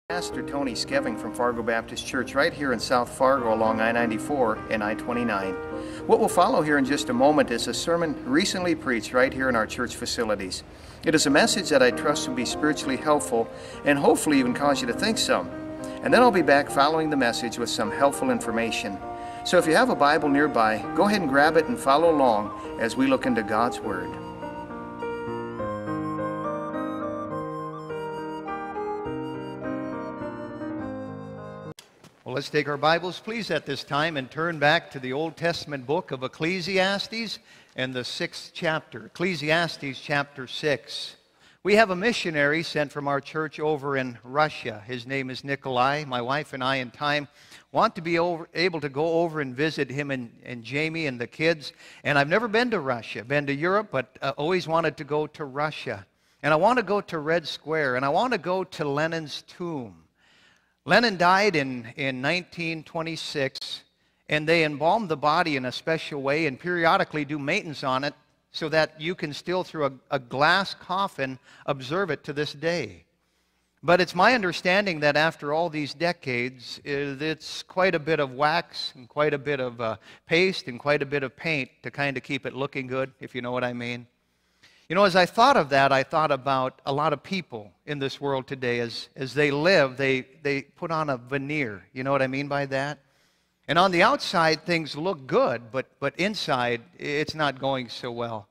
Pastor Tony Skeving from Fargo Baptist Church right here in South Fargo along I-94 and I-29. What will follow here in just a moment is a sermon recently preached right here in our church facilities. It is a message that I trust will be spiritually helpful and hopefully even cause you to think some. And then I'll be back following the message with some helpful information. So if you have a Bible nearby, go ahead and grab it and follow along as we look into God's Word. Well, let's take our Bibles, please, at this time and turn back to the Old Testament book of Ecclesiastes and the 6th chapter, Ecclesiastes chapter 6. We have a missionary sent from our church over in Russia. His name is Nikolai. My wife and I, in time, want to be able to go over and visit him and Jamie and the kids. And I've never been to Russia. Been to Europe, but always wanted to go to Russia. And I want to go to Red Square, and I want to go to Lenin's tomb. Lenin died in 1926, and they embalmed the body in a special way and periodically do maintenance on it so that you can still, through a glass coffin, observe it to this day. But it's my understanding that after all these decades, it's quite a bit of wax and quite a bit of paste and quite a bit of paint to kind of keep it looking good, if you know what I mean. You know, as I thought of that, I thought about a lot of people in this world today. As they live, they put on a veneer. You know what I mean by that? And on the outside, things look good, but inside, it's not going so well.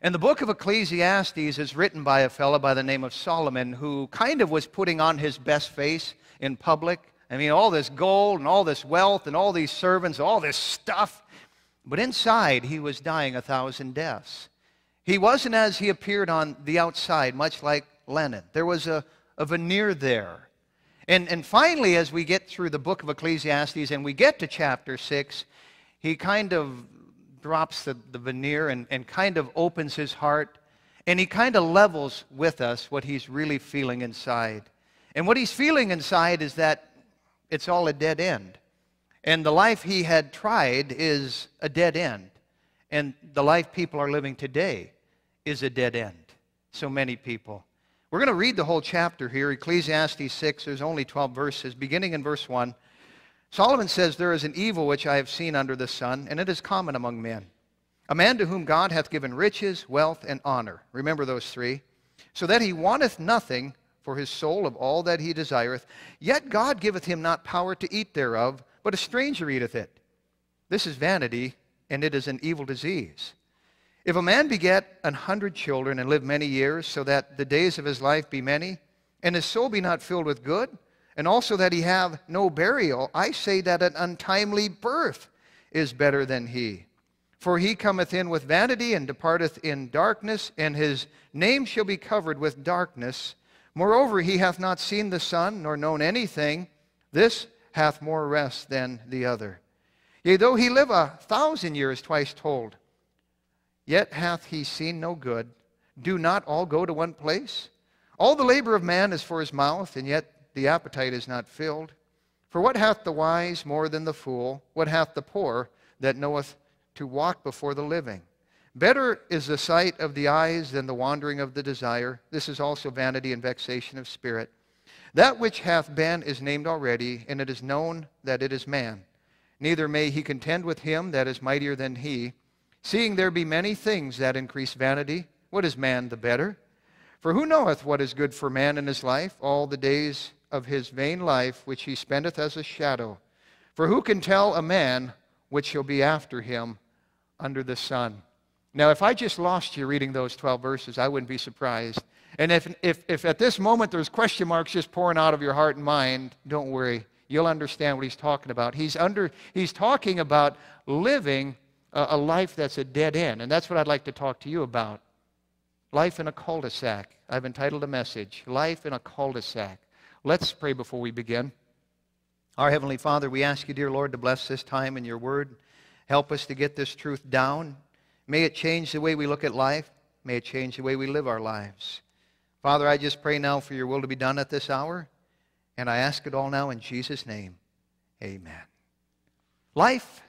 And the book of Ecclesiastes is written by a fellow by the name of Solomon, who kind of was putting on his best face in public. I mean, all this gold and all this wealth and all these servants, all this stuff. But inside, he was dying 1,000 deaths. He wasn't as he appeared on the outside, much like Lenin. There was a veneer there. And finally, as we get through the book of Ecclesiastes and we get to chapter 6, he kind of drops the veneer and kind of opens his heart, and he kind of levels with us what he's really feeling inside. And what he's feeling inside is that it's all a dead end. And the life he had tried is a dead end. And the life people are living today is a dead end. So many people. We're going to read the whole chapter here, Ecclesiastes 6. There's only 12 verses. Beginning in verse 1, Solomon says, "There is an evil which I have seen under the sun, and it is common among men. A man to whom God hath given riches, wealth, and honor." Remember those three. "So that he wanteth nothing for his soul of all that he desireth. Yet God giveth him not power to eat thereof, but a stranger eateth it. This is vanity, and it is an evil disease. If a man beget 100 children and live many years, so that the days of his life be many, and his soul be not filled with good, and also that he have no burial, I say that an untimely birth is better than he. For he cometh in with vanity and departeth in darkness, and his name shall be covered with darkness. Moreover, he hath not seen the sun, nor known anything. This hath more rest than the other. Yea, though he live 1,000 years twice told, yet hath he seen no good. Do not all go to one place? All the labor of man is for his mouth, and yet the appetite is not filled. For what hath the wise more than the fool? What hath the poor that knoweth to walk before the living? Better is the sight of the eyes than the wandering of the desire. This is also vanity and vexation of spirit. That which hath been is named already, and it is known that it is man. Neither may he contend with him that is mightier than he. Seeing there be many things that increase vanity, what is man the better? For who knoweth what is good for man in his life, all the days of his vain life, which he spendeth as a shadow? For who can tell a man which shall be after him under the sun?" Now, if I just lost you reading those 12 verses, I wouldn't be surprised. And if at this moment there's question marks just pouring out of your heart and mind, don't worry. You'll understand what he's talking about. He's talking about living a life that's a dead end. And that's what I'd like to talk to you about. Life in a cul-de-sac. I've entitled a message, Life in a Cul-de-sac. Let's pray before we begin. Our Heavenly Father, we ask you, dear Lord, to bless this time in your word. Help us to get this truth down. May it change the way we look at life. May it change the way we live our lives. Father, I just pray now for your will to be done at this hour. And I ask it all now in Jesus' name. Amen. Life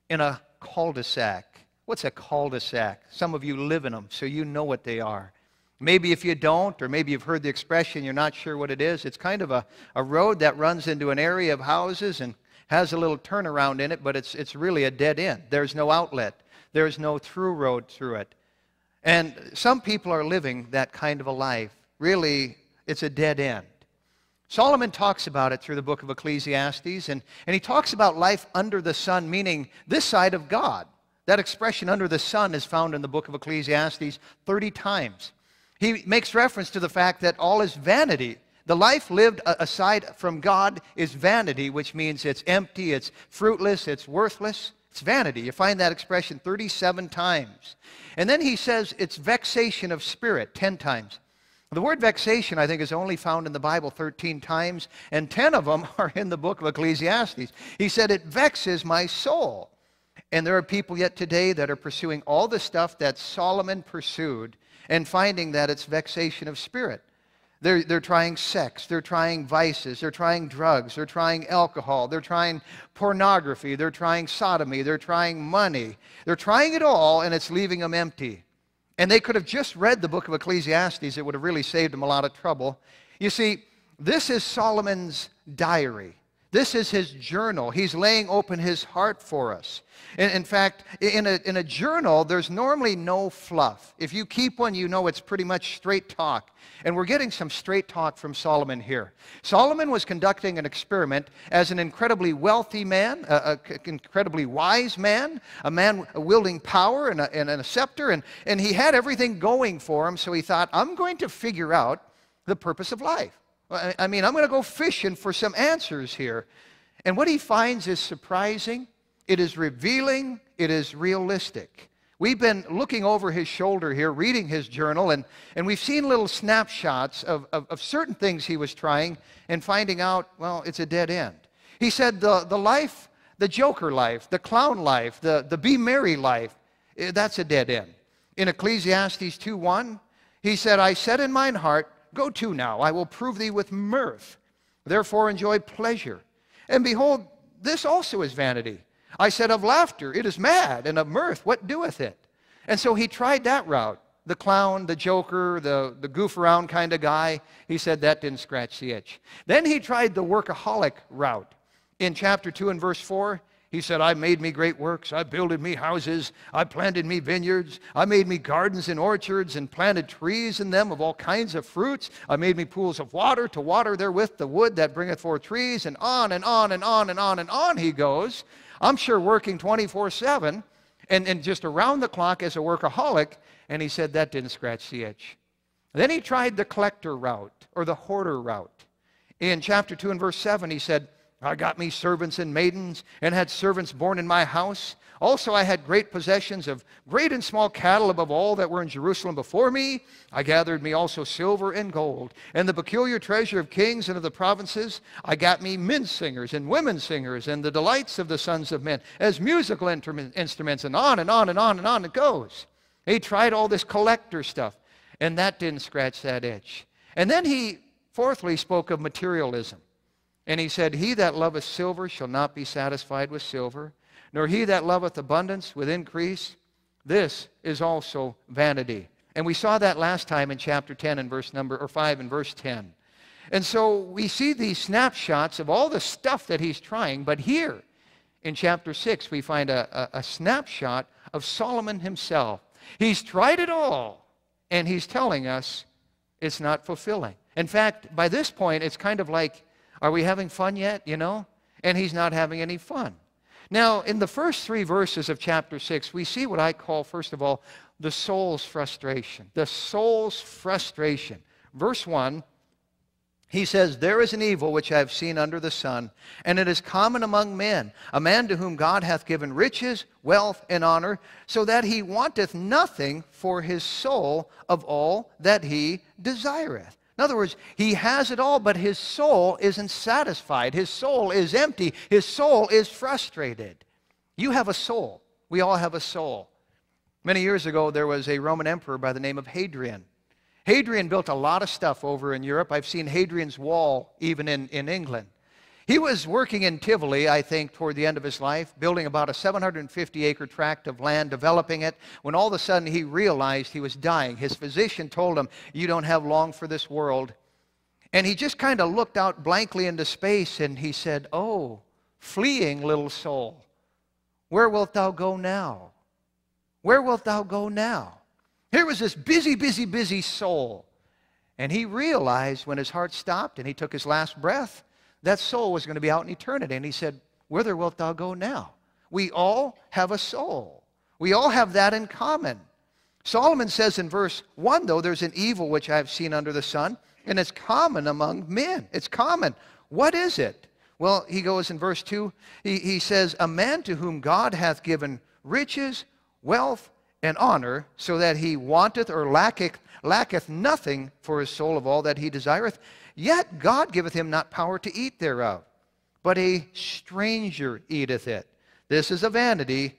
in a cul-de-sac. What's a cul-de-sac? Some of you live in them, so you know what they are. Maybe if you don't, or maybe you've heard the expression, you're not sure what it is. It's kind of a road that runs into an area of houses and has a little turnaround in it, but it's really a dead end. There's no outlet. There's no through road through it. And some people are living that kind of a life. Really, it's a dead end. Solomon talks about it through the book of Ecclesiastes, and he talks about life under the sun, meaning this side of God. That expression, under the sun, is found in the book of Ecclesiastes 30 times. He makes reference to the fact that all is vanity. The life lived aside from God is vanity, which means it's empty, it's fruitless, it's worthless. It's vanity. You find that expression 37 times. And then he says it's vexation of spirit 10 times. The word vexation, I think, is only found in the Bible 13 times, and 10 of them are in the book of Ecclesiastes. He said, it vexes my soul. And there are people yet today that are pursuing all the stuff that Solomon pursued and finding that it's vexation of spirit. They're trying sex, they're trying vices, they're trying drugs, they're trying alcohol, they're trying pornography, they're trying sodomy, they're trying money. They're trying it all, and it's leaving them empty. And they could have just read the book of Ecclesiastes. It would have really saved them a lot of trouble. You see, this is Solomon's diary. This is his journal. He's laying open his heart for us. In fact, in a journal, there's normally no fluff. If you keep one, you know it's pretty much straight talk. And we're getting some straight talk from Solomon here. Solomon was conducting an experiment as an incredibly wealthy man, an incredibly wise man, a man wielding power and a scepter, and he had everything going for him, so he thought, I'm going to figure out the purpose of life. I mean, I'm going to go fishing for some answers here. And what he finds is surprising. It is revealing. It is realistic. We've been looking over his shoulder here, reading his journal, and we've seen little snapshots of certain things he was trying and finding out, well, it's a dead end. He said the life, the joker life, the clown life, the be merry life, that's a dead end. In Ecclesiastes 2:1, he said, I said in mine heart, go to now, I will prove thee with mirth. Therefore enjoy pleasure. And behold, this also is vanity. I said of laughter, it is mad, and of mirth, what doeth it? And so he tried that route. The clown, the joker, the goof around kind of guy. He said that didn't scratch the itch. Then he tried the workaholic route. In chapter 2 and verse 4, he said, I made me great works. I builded me houses. I planted me vineyards. I made me gardens and orchards and planted trees in them of all kinds of fruits. I made me pools of water to water therewith the wood that bringeth forth trees, and on and on and on and on and on he goes. I'm sure working 24/7 and just around the clock as a workaholic. And he said that didn't scratch the itch. Then he tried the collector route or the hoarder route. In chapter 2 and verse 7, he said, I got me servants and maidens, and had servants born in my house. Also I had great possessions of great and small cattle above all that were in Jerusalem before me. I gathered me also silver and gold, and the peculiar treasure of kings and of the provinces. I got me men singers and women singers, and the delights of the sons of men, as musical instruments, and on and on and on and on it goes. He tried all this collector stuff, and that didn't scratch that itch. And then he, fourthly, spoke of materialism. And he said, he that loveth silver shall not be satisfied with silver, nor he that loveth abundance with increase. This is also vanity. And we saw that last time in chapter 10 and verse 5 and verse 10. And so we see these snapshots of all the stuff that he's trying, but here in chapter 6 we find a snapshot of Solomon himself. He's tried it all, and he's telling us it's not fulfilling. In fact, by this point, it's kind of like, are we having fun yet, you know? And he's not having any fun. Now, in the first 3 verses of chapter 6, we see what I call, first of all, the soul's frustration. The soul's frustration. Verse 1, he says, there is an evil which I have seen under the sun, and it is common among men, a man to whom God hath given riches, wealth, and honor, so that he wanteth nothing for his soul of all that he desireth. In other words, he has it all, but his soul isn't satisfied. His soul is empty. His soul is frustrated. You have a soul. We all have a soul. Many years ago, there was a Roman emperor by the name of Hadrian. Hadrian built a lot of stuff over in Europe. I've seen Hadrian's Wall even in England. He was working in Tivoli, I think, toward the end of his life, building about a 750-acre tract of land, developing it, when all of a sudden he realized he was dying. His physician told him, "You don't have long for this world." And he just kind of looked out blankly into space and he said, "Oh, fleeing little soul, where wilt thou go now? Where wilt thou go now?" Here was this busy, busy, busy soul. And he realized when his heart stopped and he took his last breath, that soul was going to be out in eternity. And he said, "Whither wilt thou go now?" We all have a soul. We all have that in common. Solomon says in verse 1, though, there's an evil which I have seen under the sun, and it's common among men. It's common. What is it? Well, he goes in verse 2, he says, "A man to whom God hath given riches, wealth, and honor, so that he wanteth or lacketh nothing for his soul of all that he desireth. Yet God giveth him not power to eat thereof, but a stranger eateth it. This is a vanity,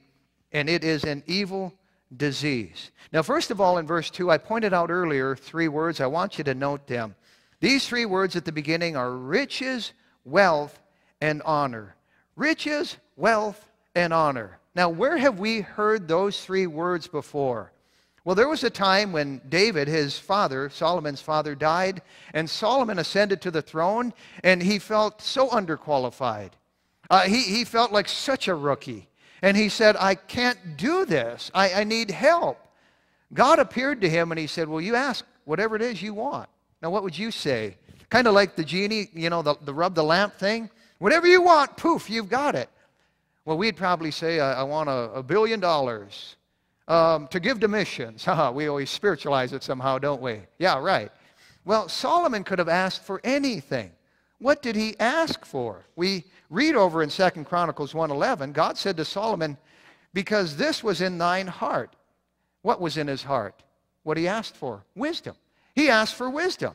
and it is an evil disease." Now, first of all, in verse 2, I pointed out earlier 3 words. I want you to note them. These 3 words at the beginning are riches, wealth, and honor. Riches, wealth, and honor. Now, where have we heard those 3 words before? Well, there was a time when David, his father, Solomon's father, died, and Solomon ascended to the throne, and he felt so underqualified. He felt like such a rookie. And he said, "I can't do this. I need help." God appeared to him, and he said, "Well, you ask whatever it is you want." Now, what would you say? Kind of like the genie, you know, the rub the lamp thing. Whatever you want, poof, you've got it. Well, we'd probably say, I want $1 billion. To give to missions. We always spiritualize it somehow, don't we? Yeah, right. Well, Solomon could have asked for anything. What did he ask for? We read over in 2 Chronicles 1:11, God said to Solomon, "Because this was in thine heart." What was in his heart? What he asked for? Wisdom. He asked for wisdom.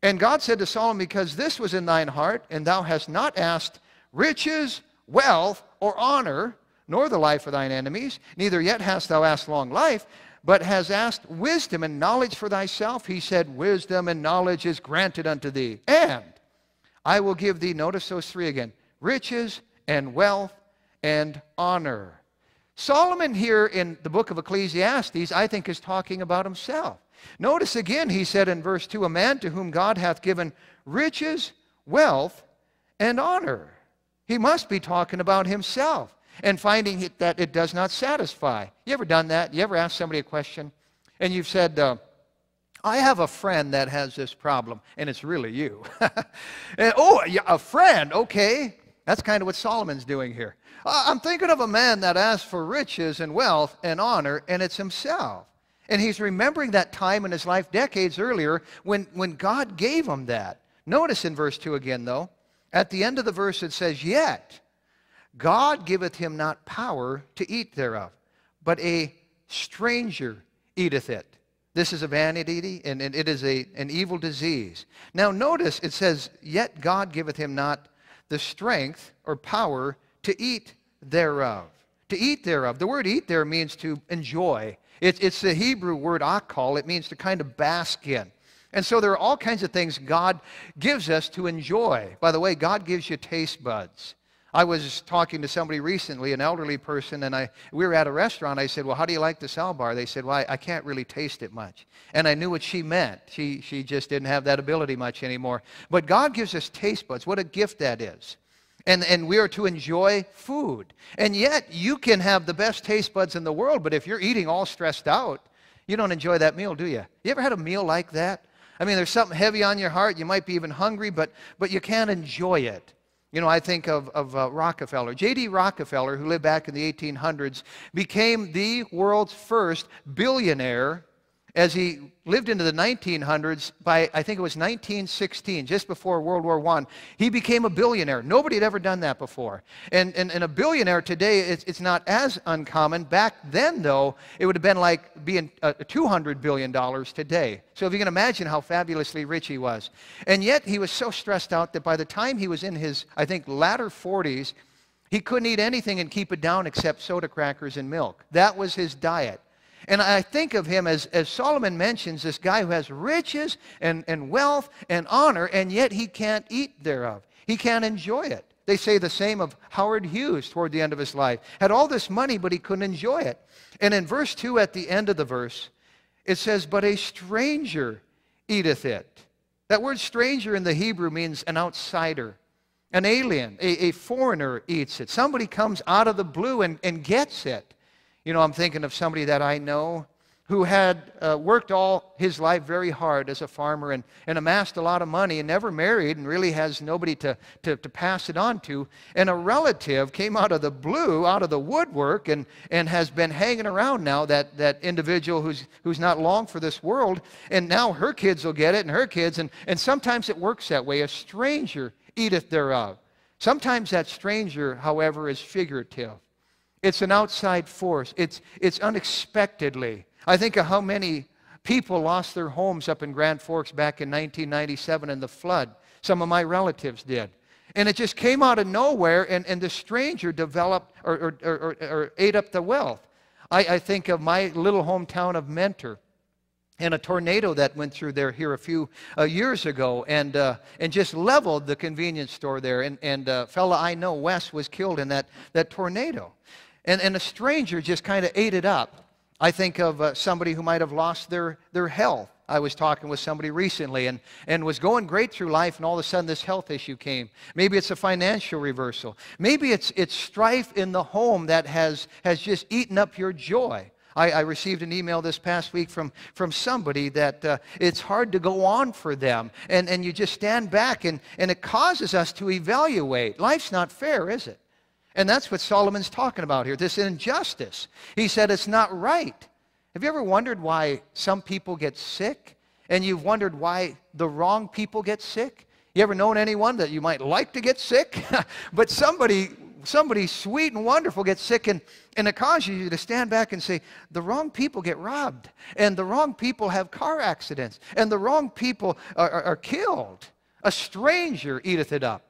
And God said to Solomon, "Because this was in thine heart, and thou hast not asked riches, wealth, or honor, nor the life of thine enemies, neither yet hast thou asked long life, but hast asked wisdom and knowledge for thyself." He said, "Wisdom and knowledge is granted unto thee, and I will give thee," notice those 3 again, "riches and wealth and honor." Solomon here in the book of Ecclesiastes, I think, is talking about himself. Notice again, he said in verse 2, "A man to whom God hath given riches, wealth, and honor." He must be talking about himself. And finding that it does not satisfy. You ever done that? You ever asked somebody a question and you've said, "I have a friend that has this problem," and it's really you. And, "Oh, yeah, a friend, okay." That's kind of what Solomon's doing here. "I'm thinking of a man that asks for riches and wealth and honor," and it's himself. And he's remembering that time in his life decades earlier when God gave him that. Notice in verse 2 again, though. At the end of the verse it says, "Yet God giveth him not power to eat thereof, but a stranger eateth it. This is a vanity, and it is an evil disease." Now notice it says, "Yet God giveth him not the strength or power to eat thereof." To eat thereof. The word eat there means to enjoy. It's the Hebrew word akal. It means to kind of bask in. And so there are all kinds of things God gives us to enjoy. By the way, God gives you taste buds. I was talking to somebody recently, an elderly person, and we were at a restaurant. I said, "Well, how do you like the sal bar?" They said, "Well, I can't really taste it much." And I knew what she meant. She just didn't have that ability much anymore. But God gives us taste buds. What a gift that is. And we are to enjoy food. And yet, you can have the best taste buds in the world, but if you're eating all stressed out, you don't enjoy that meal, do you? You ever had a meal like that? I mean, there's something heavy on your heart. You might be even hungry, but you can't enjoy it. You know, I think of Rockefeller. J.D. Rockefeller, who lived back in the 1800s, became the world's first billionaire as he lived into the 1900s. By, I think it was 1916, just before World War I, he became a billionaire. Nobody had ever done that before. And a billionaire today, it's not as uncommon. Back then, though, it would have been like being $200 billion today. So if you can imagine how fabulously rich he was. And yet, he was so stressed out that by the time he was in his, I think, latter 40s, he couldn't eat anything and keep it down except soda crackers and milk. That was his diet. And I think of him as Solomon mentions, this guy who has riches and wealth and honor, and yet he can't eat thereof. He can't enjoy it. They say the same of Howard Hughes toward the end of his life. Had all this money, but he couldn't enjoy it. And in verse 2 at the end of the verse, it says, but a stranger eateth it. That word stranger in the Hebrew means an outsider, an alien, a foreigner eats it. Somebody comes out of the blue and gets it. You know, I'm thinking of somebody that I know who had worked all his life very hard as a farmer and amassed a lot of money and never married and really has nobody to pass it on to. And a relative came out of the blue, out of the woodwork, and has been hanging around now, that individual who's not long for this world. And now her kids will get it, and her kids. And sometimes it works that way. A stranger eateth thereof. Sometimes that stranger, however, is figurative. It's an outside force. It's unexpectedly. I think of how many people lost their homes up in Grand Forks back in 1997 in the flood. Some of my relatives did. And it just came out of nowhere, and the stranger developed or ate up the wealth. I think of my little hometown of Mentor and a tornado that went through there here a few years ago and just leveled the convenience store there. And a fella I know, Wes, was killed in that tornado. And a stranger just kind of ate it up. I think of somebody who might have lost their health. I was talking with somebody recently and was going great through life, and all of a sudden this health issue came. Maybe it's a financial reversal. Maybe it's strife in the home that has just eaten up your joy. I received an email this past week from somebody that it's hard to go on for them, and you just stand back, and it causes us to evaluate. Life's not fair, is it? And that's what Solomon's talking about here, this injustice. He said it's not right. Have you ever wondered why some people get sick? And you've wondered why the wrong people get sick? You ever known anyone that you might like to get sick? But somebody sweet and wonderful gets sick, and it causes you to stand back and say, the wrong people get robbed, and the wrong people have car accidents, and the wrong people are killed. A stranger eateth it up.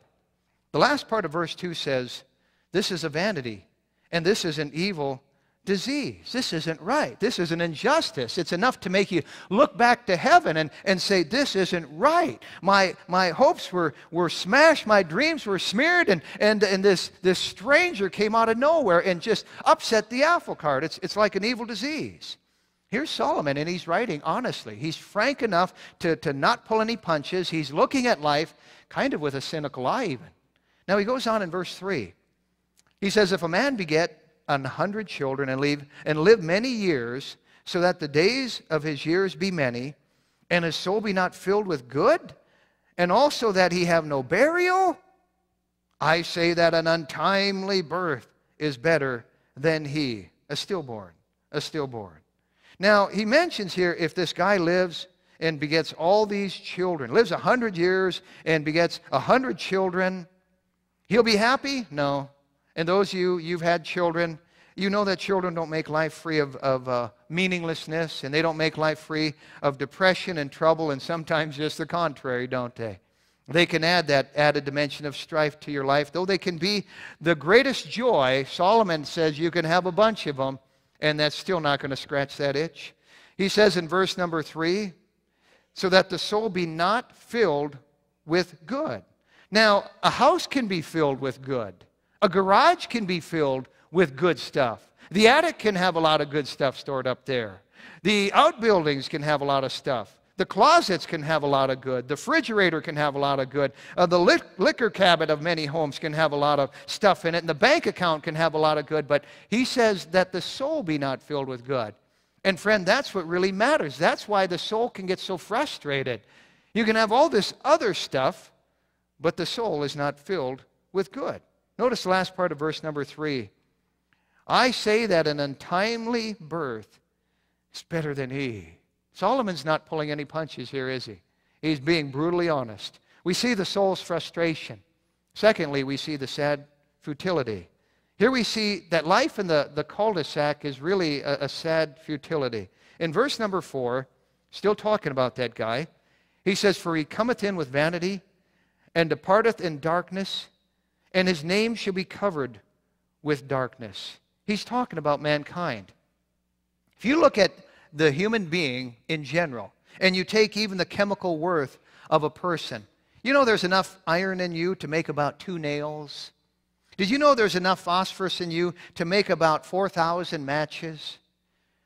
The last part of verse 2 says, this is a vanity, and this is an evil disease. This isn't right. This is an injustice. It's enough to make you look back to heaven and say, this isn't right. My hopes were smashed. My dreams were smeared, and this stranger came out of nowhere and just upset the apple cart. It's like an evil disease. Here's Solomon, and he's writing honestly. He's frank enough to not pull any punches. He's looking at life kind of with a cynical eye even. Now he goes on in verse 3. He says, if a man beget 100 children and live many years, so that the days of his years be many, and his soul be not filled with good, and also that he have no burial, I say that an untimely birth is better than he, a stillborn. Now, he mentions here, if this guy lives and begets all these children, lives 100 years and begets 100 children, he'll be happy? No. And those of you've had children, you know that children don't make life free of meaninglessness, and they don't make life free of depression and trouble, and sometimes just the contrary, don't they? They can add that added dimension of strife to your life, though they can be the greatest joy. Solomon says you can have a bunch of them, and that's still not going to scratch that itch. He says in verse number 3, so that the soul be not filled with good. Now, a house can be filled with good. A garage can be filled with good stuff. The attic can have a lot of good stuff stored up there. The outbuildings can have a lot of stuff. The closets can have a lot of good. The refrigerator can have a lot of good. The liquor cabinet of many homes can have a lot of stuff in it. And the bank account can have a lot of good. But he says that the soul be not filled with good. And friend, that's what really matters. That's why the soul can get so frustrated. You can have all this other stuff, but the soul is not filled with good. Notice the last part of verse number 3. I say that an untimely birth is better than he. Solomon's not pulling any punches here, is he? He's being brutally honest. We see the soul's frustration. Secondly, we see the sad futility. Here we see that life in the Cul De Sac is really a sad futility. In verse number 4, still talking about that guy, he says, for he cometh in with vanity and departeth in darkness, and his name shall be covered with darkness. He's talking about mankind. If you look at the human being in general, and you take even the chemical worth of a person, you know there's enough iron in you to make about 2 nails? Did you know there's enough phosphorus in you to make about 4,000 matches?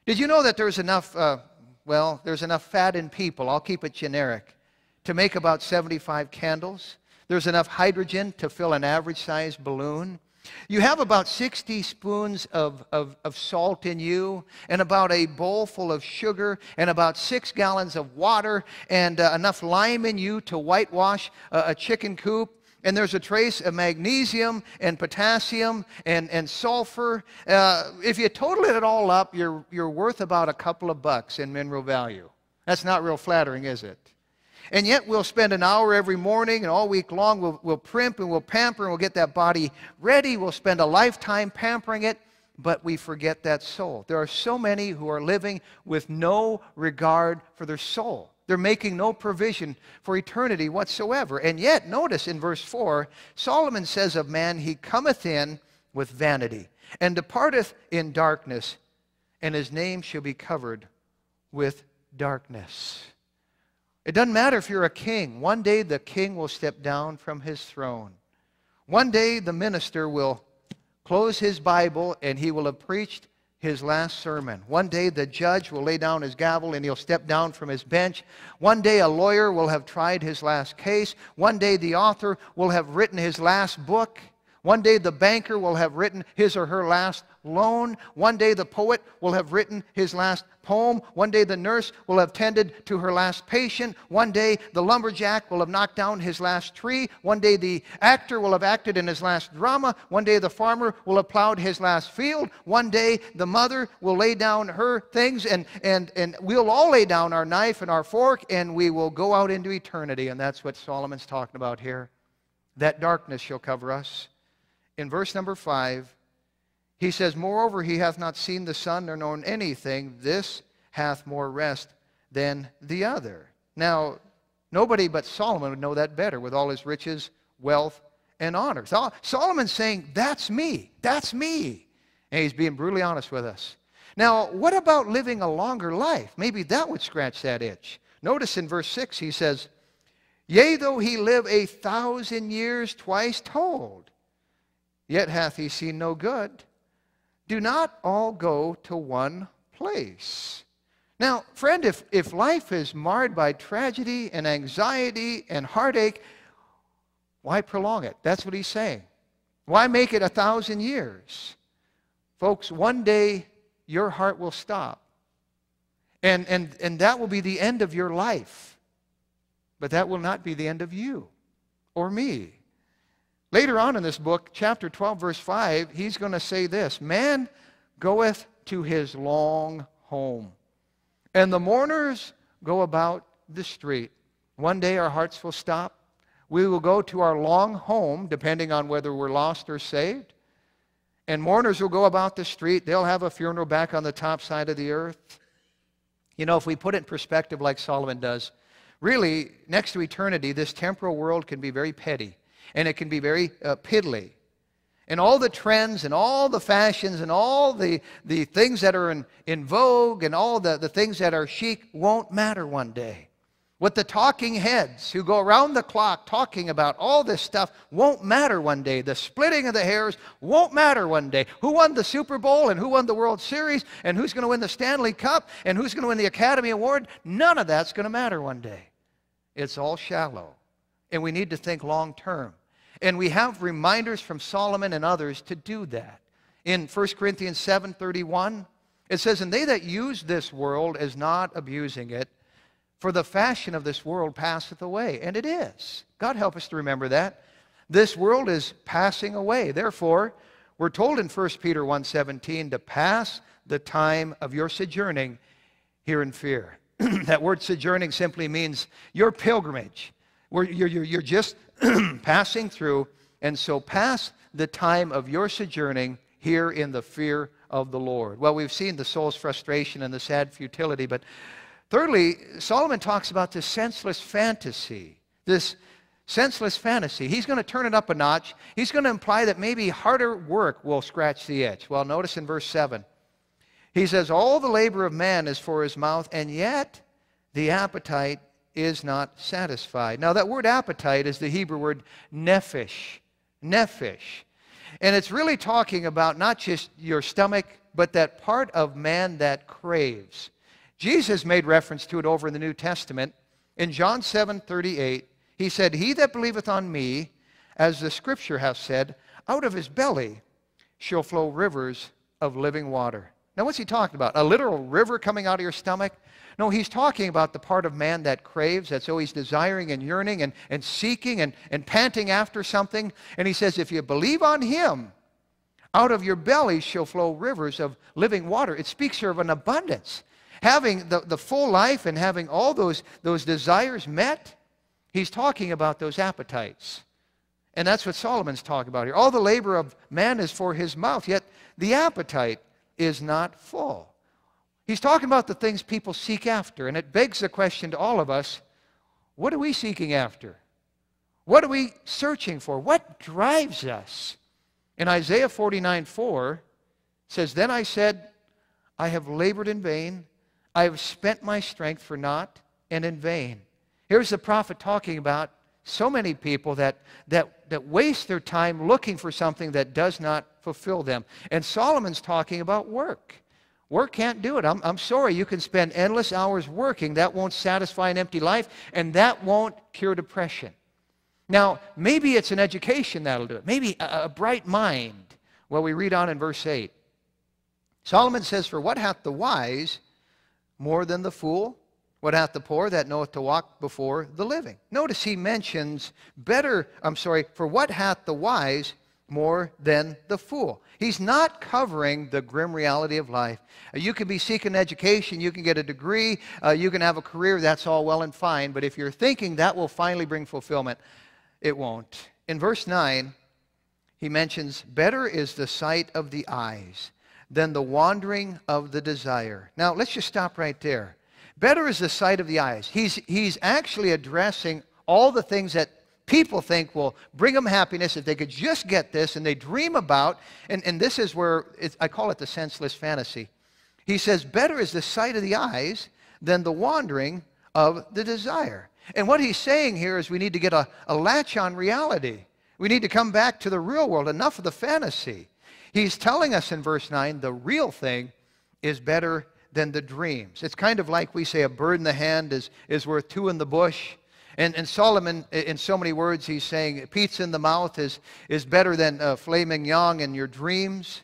Did you know that there's enough, there's enough fat in people, I'll keep it generic, to make about 75 candles? There's enough hydrogen to fill an average-sized balloon. You have about 60 spoons of salt in you, and about a bowl full of sugar, and about 6 gallons of water, and enough lime in you to whitewash a chicken coop. And there's a trace of magnesium and potassium and sulfur. If you total it all up, you're worth about a couple of bucks in mineral value. That's not real flattering, is it? And yet we'll spend an hour every morning and all week long we'll primp and we'll pamper and we'll get that body ready. We'll spend a lifetime pampering it, but we forget that soul. There are so many who are living with no regard for their soul. They're making no provision for eternity whatsoever. And yet, notice in verse 4, Solomon says of man, he cometh in with vanity and departeth in darkness, and his name shall be covered with darkness. It doesn't matter if you're a king. One day the king will step down from his throne. One day the minister will close his Bible and he will have preached his last sermon. One day the judge will lay down his gavel and he'll step down from his bench. One day a lawyer will have tried his last case. One day the author will have written his last book. One day the banker will have written his or her last loan. One day the poet will have written his last poem. One day the nurse will have tended to her last patient. One day the lumberjack will have knocked down his last tree. One day the actor will have acted in his last drama. One day the farmer will have plowed his last field. One day the mother will lay down her things, and we'll all lay down our knife and our fork, and we will go out into eternity. And that's what Solomon's talking about here. That darkness shall cover us. In verse number 5, he says, moreover, he hath not seen the sun nor known anything. This hath more rest than the other. Now, nobody but Solomon would know that better with all his riches, wealth, and honor. Solomon's saying, that's me. That's me. And he's being brutally honest with us. Now, what about living a longer life? Maybe that would scratch that itch. Notice in verse 6, he says, yea, though he live 1,000 years twice told, yet hath he seen no good. Do not all go to one place. Now, friend, if life is marred by tragedy and anxiety and heartache, why prolong it? That's what he's saying. Why make it 1,000 years? Folks, one day your heart will stop. And that will be the end of your life. But that will not be the end of you or me. Later on in this book, chapter 12, verse 5, he's going to say this, man goeth to his long home, and the mourners go about the street. One day our hearts will stop. We will go to our long home, depending on whether we're lost or saved. And mourners will go about the street. They'll have a funeral back on the top side of the earth. You know, if we put it in perspective like Solomon does, really, next to eternity, this temporal world can be very petty. And it can be very piddly. And all the trends and all the fashions and all the things that are in vogue and all the things that are chic won't matter one day. What the talking heads who go around the clock talking about all this stuff won't matter one day. The splitting of the hairs won't matter one day. Who won the Super Bowl and who won the World Series and who's going to win the Stanley Cup and who's going to win the Academy Award, none of that's going to matter one day. It's all shallow. And we need to think long term. And we have reminders from Solomon and others to do that. In 1 Corinthians 7:31, it says, and they that use this world as not abusing it, for the fashion of this world passeth away. And it is. God help us to remember that. This world is passing away. Therefore, we're told in 1 Peter 1:17 to pass the time of your sojourning here in fear. That word sojourning simply means your pilgrimage. You're just passing through, and so pass the time of your sojourning here in the fear of the Lord. Well, we've seen the soul's frustration and the sad futility, but thirdly, Solomon talks about this senseless fantasy. This senseless fantasy. He's going to turn it up a notch. He's going to imply that maybe harder work will scratch the itch. Well, notice in verse 7, He says, all the labor of man is for his mouth, and yet the appetite is not satisfied. Now, that word appetite is the Hebrew word nephesh. Nephesh. And it's really talking about not just your stomach, but that part of man that craves. Jesus made reference to it over in the New Testament. In John 7:38, he said, he that believeth on me, as the Scripture hath said, out of his belly shall flow rivers of living water. Now, what's he talking about? A literal river coming out of your stomach? No, he's talking about the part of man that craves, that's always desiring and yearning and seeking and panting after something. And he says, if you believe on him, out of your belly shall flow rivers of living water. It speaks here of an abundance. Having the full life and having all those desires met, he's talking about those appetites. And that's what Solomon's talking about here. All the labor of man is for his mouth, yet the appetite is not full. He's talking about the things people seek after, and it begs the question to all of us, what are we seeking after? What are we searching for? What drives us? In Isaiah 49:4 says, then I said, I have labored in vain, I have spent my strength for naught and in vain. Here's the prophet talking about so many people that waste their time looking for something that does not fulfill them. And Solomon's talking about work. Work can't do it. I'm sorry, you can spend endless hours working. That won't satisfy an empty life, and that won't cure depression. Now, maybe it's an education that'll do it. Maybe a bright mind. Well, we read on in verse 8. Solomon says, for what hath the wise more than the fool? What hath the poor that knoweth to walk before the living? Notice he mentions for what hath the wise more than the fool? He's not covering the grim reality of life. You can be seeking education, you can get a degree, you can have a career, that's all well and fine, but if you're thinking that will finally bring fulfillment, it won't. In verse 9, he mentions, better is the sight of the eyes than the wandering of the desire. Now, let's just stop right there. Better is the sight of the eyes. He's actually addressing all the things that people think will bring them happiness if they could just get this, and they dream about, and this is where I call it the senseless fantasy. He says, better is the sight of the eyes than the wandering of the desire. And what he's saying here is we need to get a latch on reality. We need to come back to the real world. Enough of the fantasy. He's telling us in verse 9, the real thing is better than the dreams. It's kind of like we say a bird in the hand is worth two in the bush. And Solomon, in so many words, he's saying pizza in the mouth is better than filet mignon in your dreams.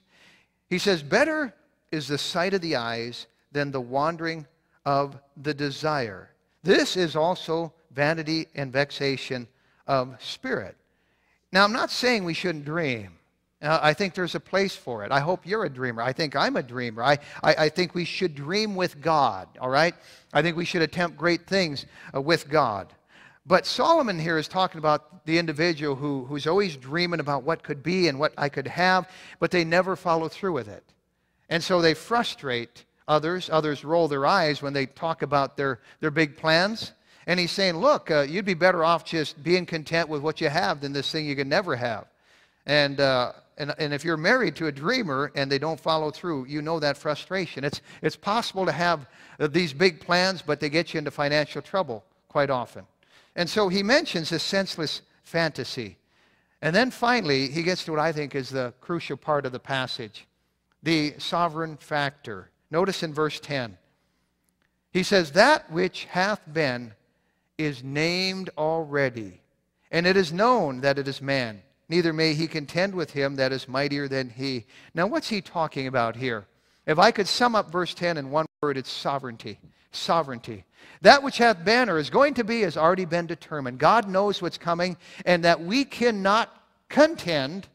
He says, better is the sight of the eyes than the wandering of the desire. This is also vanity and vexation of spirit. Now, I'm not saying we shouldn't dream. I think there's a place for it. I hope you're a dreamer. I think I'm a dreamer. I think we should dream with God, all right? I think we should attempt great things with God. But Solomon here is talking about the individual who's always dreaming about what could be and what I could have, but they never follow through with it. And so they frustrate others. Others roll their eyes when they talk about their big plans. And he's saying, look, you'd be better off just being content with what you have than this thing you can never have. And if you're married to a dreamer and they don't follow through, you know that frustration. It's possible to have these big plans, but they get you into financial trouble quite often. And so he mentions this senseless fantasy. And then finally, he gets to what I think is the crucial part of the passage, the sovereign factor. Notice in verse 10, he says, that which hath been is named already, and it is known that it is man. Neither may he contend with him that is mightier than he. Now, what's he talking about here? If I could sum up verse 10 in one word, it's sovereignty. Sovereignty. That which hath been or is going to be has already been determined. God knows what's coming, and that we cannot contend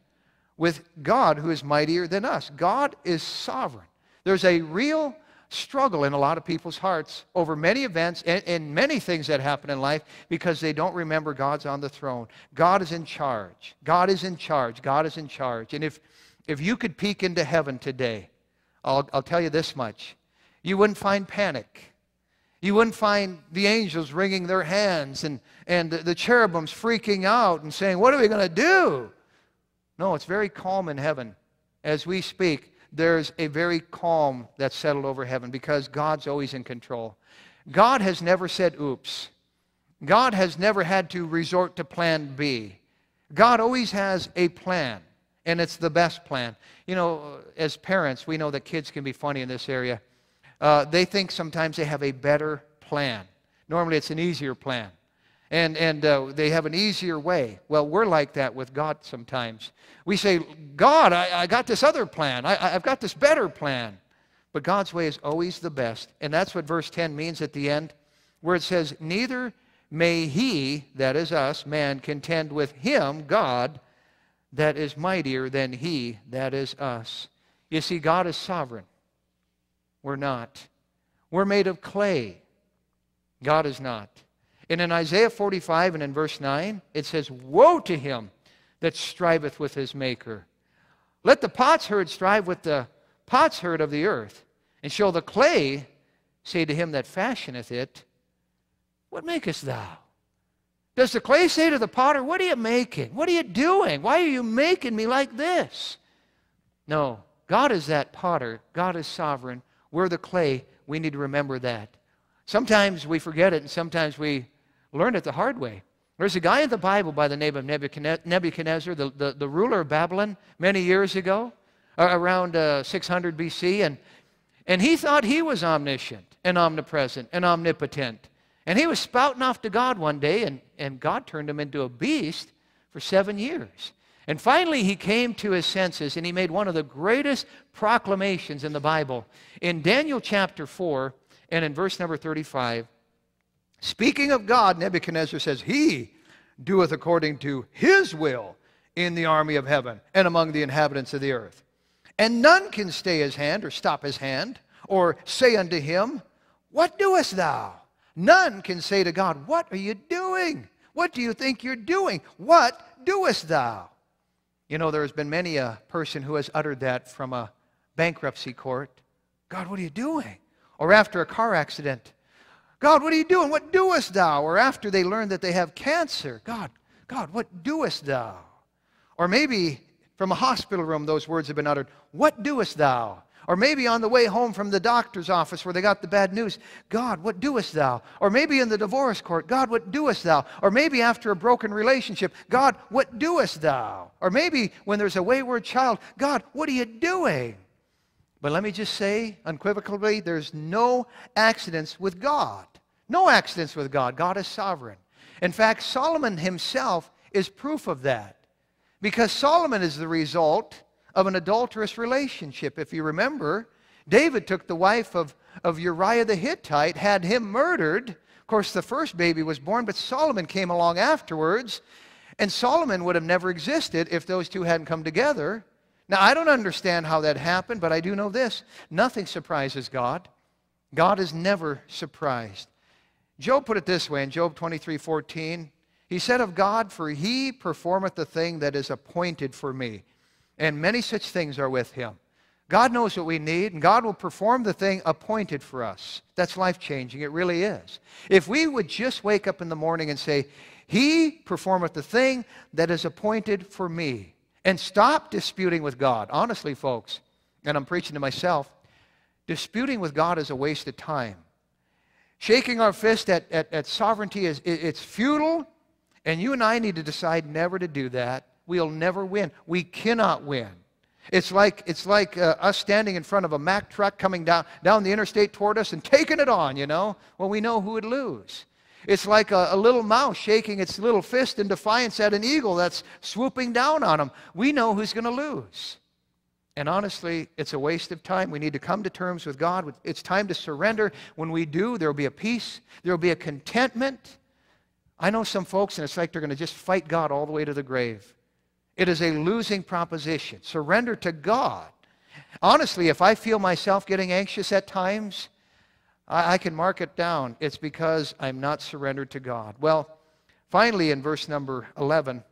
with God who is mightier than us. God is sovereign. There's a real struggle in a lot of people's hearts over many events and many things that happen in life because they don't remember God's on the throne. God is in charge. God is in charge. God is in charge. And if you could peek into heaven today, I'll tell you this much. You wouldn't find panic. You wouldn't find the angels wringing their hands and the cherubims freaking out and saying, what are we going to do? No, it's very calm in heaven as we speak. there's a very calm that's settled over heaven because God's always in control. God has never said, oops. God has never had to resort to plan B. God always has a plan, and it's the best plan. You know, as parents, we know that kids can be funny in this area. They think sometimes they have a better plan. Normally it's an easier plan. And they have an easier way. Well, we're like that with God sometimes. We say, God, I got this other plan. I've got this better plan. But God's way is always the best. And that's what verse 10 means at the end, where it says, neither may he, that is us, man, contend with him, God, that is mightier than he, that is us. You see, God is sovereign. We're not. We're made of clay. God is not. And in Isaiah 45 and in verse 9, it says, woe to him that striveth with his maker. Let the potsherd strive with the potsherd of the earth, and shall the clay say to him that fashioneth it, what makest thou? Does the clay say to the potter, what are you making? What are you doing? Why are you making me like this? No, God is that potter. God is sovereign. We're the clay. We need to remember that. Sometimes we forget it, and sometimes we learn it the hard way. There's a guy in the Bible by the name of Nebuchadnezzar, the ruler of Babylon, many years ago, around 600 BC, and he thought he was omniscient and omnipresent and omnipotent. And he was spouting off to God one day, and God turned him into a beast for 7 years. And finally he came to his senses, and he made one of the greatest proclamations in the Bible. In Daniel chapter 4 and in verse number 35, speaking of God, Nebuchadnezzar says, he doeth according to his will in the army of heaven and among the inhabitants of the earth. And none can stay his hand or stop his hand or say unto him, what doest thou? None can say to God, what are you doing? What do you think you're doing? What doest thou? You know, there has been many a person who has uttered that from a bankruptcy court. God, what are you doing? Or after a car accident. God, what are you doing? What doest thou? Or after they learn that they have cancer. God, what doest thou? Or maybe from a hospital room those words have been uttered. What doest thou? Or maybe on the way home from the doctor's office where they got the bad news. God, what doest thou? Or maybe in the divorce court. God, what doest thou? Or maybe after a broken relationship. God, what doest thou? Or maybe when there's a wayward child. God, what are you doing? But let me just say unequivocally, there's no accidents with God. No accidents with God. God is sovereign. In fact, Solomon himself is proof of that. Because Solomon is the result of an adulterous relationship. If you remember, David took the wife of Uriah the Hittite, had him murdered. Of course, the first baby was born, but Solomon came along afterwards. And Solomon would have never existed if those two hadn't come together. Now, I don't understand how that happened, but I do know this. Nothing surprises God. God is never surprised. Job put it this way in Job 23:14. He said of God, for he performeth the thing that is appointed for me. And many such things are with him. God knows what we need, and God will perform the thing appointed for us. That's life-changing. It really is. If we would just wake up in the morning and say, he performeth the thing that is appointed for me, and stop disputing with God. Honestly, folks, and I'm preaching to myself, disputing with God is a waste of time. Shaking our fist at sovereignty, it's futile, and you and I need to decide never to do that. We'll never win. We cannot win. It's like us standing in front of a Mack truck coming down the interstate toward us and taking it on, you know. Well, we know who would lose. It's like a little mouse shaking its little fist in defiance at an eagle that's swooping down on him. We know who's going to lose. And honestly, it's a waste of time. We need to come to terms with God. It's time to surrender. When we do, there will be a peace. There will be a contentment. I know some folks, and it's like they're going to just fight God all the way to the grave. It is a losing proposition. Surrender to God. Honestly, if I feel myself getting anxious at times, I can mark it down. It's because I'm not surrendered to God. Well, finally in verse number 11,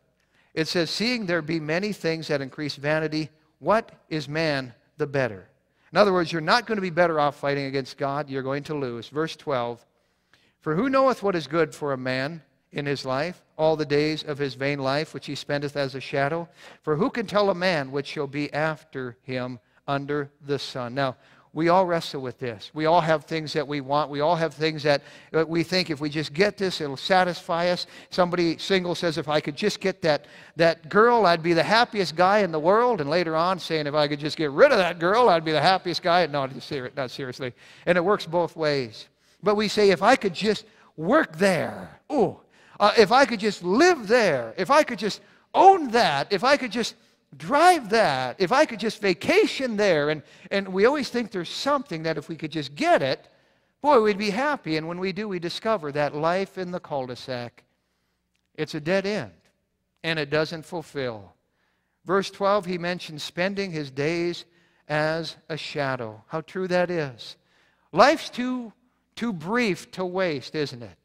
it says, seeing there be many things that increase vanity, what is man the better? In other words, you're not going to be better off fighting against God. You're going to lose. Verse 12, for who knoweth what is good for a man in his life, all the days of his vain life, which he spendeth as a shadow? For who can tell a man what shall be after him under the sun. Now, we all wrestle with this. We all have things that we want. We all have things that we think if we just get this, it'll satisfy us. Somebody single says, if I could just get that girl, I'd be the happiest guy in the world. And later on saying, if I could just get rid of that girl, I'd be the happiest guy. No, not seriously. And it works both ways. But we say, if I could just work there. If I could just live there. If I could just own that. If I could just drive that, if I could just vacation there, and we always think there's something that if we could just get it, boy, we'd be happy. And when we do, we discover that life in the cul-de-sac, it's a dead end, and it doesn't fulfill. Verse 12, he mentions spending his days as a shadow. How true that is. Life's too brief to waste, isn't it?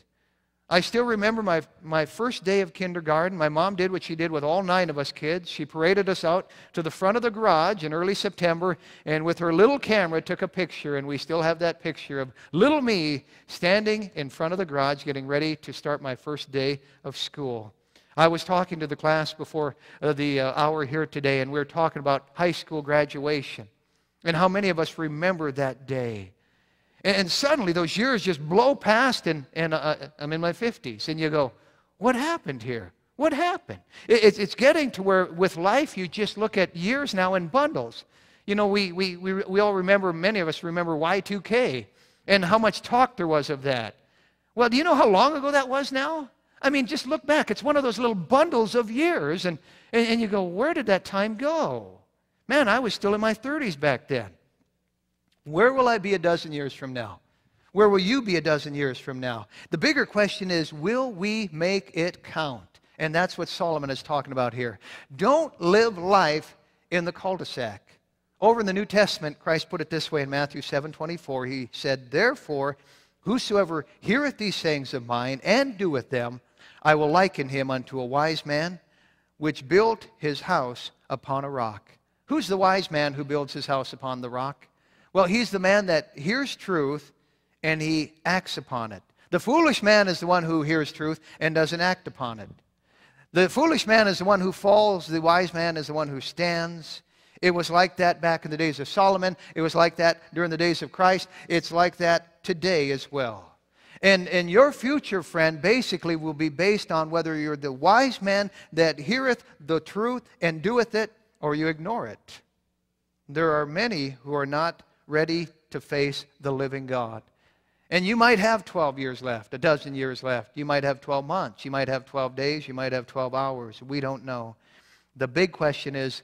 I still remember my first day of kindergarten. My mom did what she did with all 9 of us kids. She paraded us out to the front of the garage in early September, and with her little camera took a picture, and we still have that picture of little me standing in front of the garage getting ready to start my first day of school. I was talking to the class before the hour here today, and we were talking about high school graduation and how many of us remember that day. And suddenly those years just blow past, and I'm in my 50s. And you go, what happened here? What happened? It's getting to where with life you just look at years now in bundles. You know, we all remember, many of us remember Y2K and how much talk there was of that. Well, do you know how long ago that was now? I mean, just look back. It's one of those little bundles of years. And you go, where did that time go? Man, I was still in my 30s back then. Where will I be a dozen years from now? Where will you be a dozen years from now? The bigger question is, will we make it count? And that's what Solomon is talking about here. Don't live life in the cul-de-sac. Over in the New Testament, Christ put it this way in Matthew 7:24. He said, therefore, whosoever heareth these sayings of mine and doeth them, I will liken him unto a wise man which built his house upon a rock. Who's the wise man who builds his house upon the rock? Well, he's the man that hears truth and he acts upon it. The foolish man is the one who hears truth and doesn't act upon it. The foolish man is the one who falls. The wise man is the one who stands. It was like that back in the days of Solomon. It was like that during the days of Christ. It's like that today as well. And your future, friend, basically will be based on whether you're the wise man that heareth the truth and doeth it, or you ignore it. There are many who are not ready to face the living God. And you might have 12 years left, a dozen years left. You might have 12 months. You might have 12 days. You might have 12 hours. We don't know. The big question is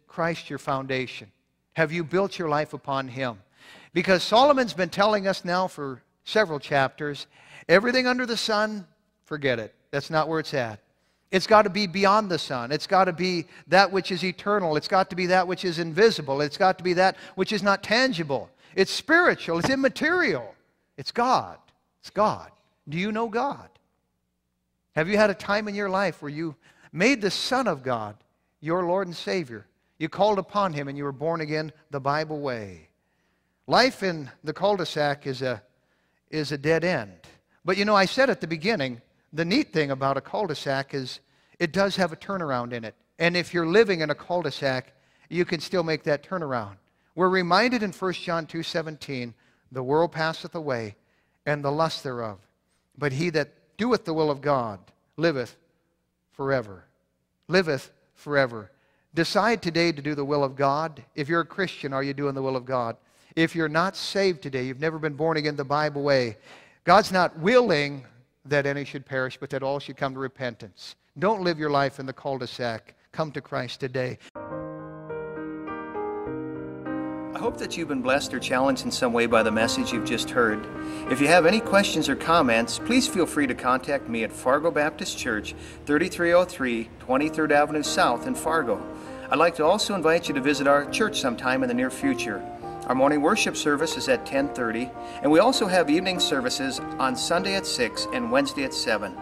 Christ your foundation? Have you built your life upon Him? Because Solomon's been telling us now for several chapters, everything under the sun, forget it. That's not where it's at. It's got to be beyond the sun. It's got to be that which is eternal. It's got to be that which is invisible. It's got to be that which is not tangible. It's spiritual. It's immaterial. It's God. It's God. Do you know God? Have you had a time in your life where you made the Son of God your Lord and Savior? You called upon Him and you were born again the Bible way. Life in the cul-de-sac is a dead end. But you know, I said at the beginning, the neat thing about a cul-de-sac is it does have a turnaround in it. And if you're living in a cul-de-sac, you can still make that turnaround. We're reminded in 1 John 2:17, the world passeth away, and the lust thereof. But he that doeth the will of God liveth forever. Liveth forever. Decide today to do the will of God. If you're a Christian, are you doing the will of God? If you're not saved today, you've never been born again the Bible way, God's not willing that any should perish, but that all should come to repentance. Don't live your life in the cul-de-sac. Come to Christ today. I hope that you've been blessed or challenged in some way by the message you've just heard. If you have any questions or comments, please feel free to contact me at Fargo Baptist Church, 3303 23rd Avenue South in Fargo. I'd like to also invite you to visit our church sometime in the near future. Our morning worship service is at 10:30, and we also have evening services on Sunday at 6 and Wednesday at 7.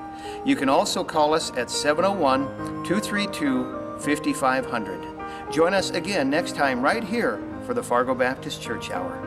You can also call us at 701-232-5500. Join us again next time right here for the Fargo Baptist Church Hour.